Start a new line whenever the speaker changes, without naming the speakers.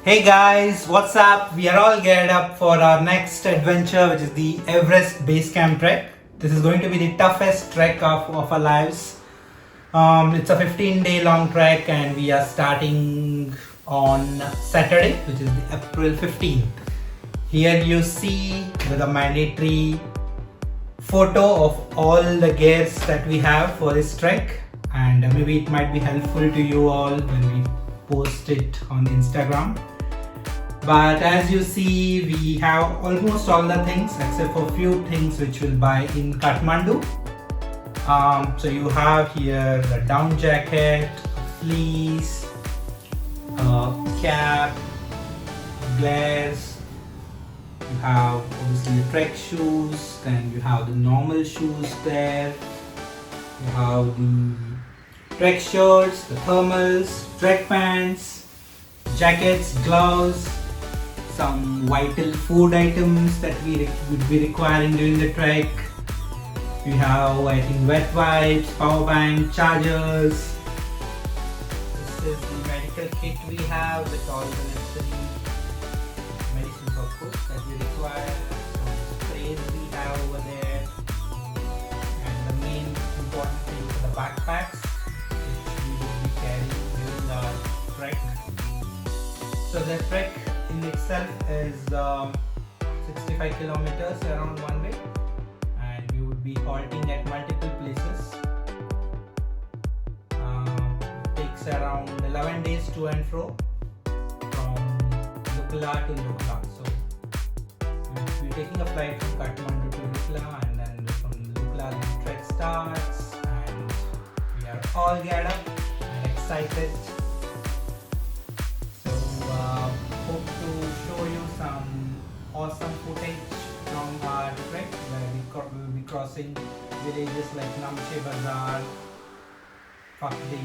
Hey guys, what's up? We are all geared up for our next adventure, which is the Everest Base Camp Trek. This is going to be the toughest trek of our lives. It's a 15-day long trek, and we are starting on Saturday, which is April 15th. Here you see with a mandatory photo of all the gears that we have for this trek, and maybe it might be helpful to you all when we post it on Instagram. But as you see, we have almost all the things except for few things which we'll buy in Kathmandu. So you have here the down jacket, fleece, cap, glares. You have obviously the trek shoes, then you have the normal shoes there. You have the trek shirts, the thermals, trek pants, jackets, gloves, some vital food items that we would be requiring during the trek. We have, I think, wet wipes, power bank, chargers. This is the medical kit we have with all the necessary medicines, of course, that we require. Some sprays we have over there. And the main important thing is the backpacks, which we will be carrying during the trek. So the trek in itself is 65 kilometers around one way, and we would be halting at multiple places. It takes around 11 days to and fro from Lukla to Lukla. So we're taking a flight from Kathmandu to Lukla, and then from Lukla the trek starts, and we are all geared up and excited. Hope to show you some awesome footage from our trek, where we will be crossing villages like Namche Bazaar, Fakdi,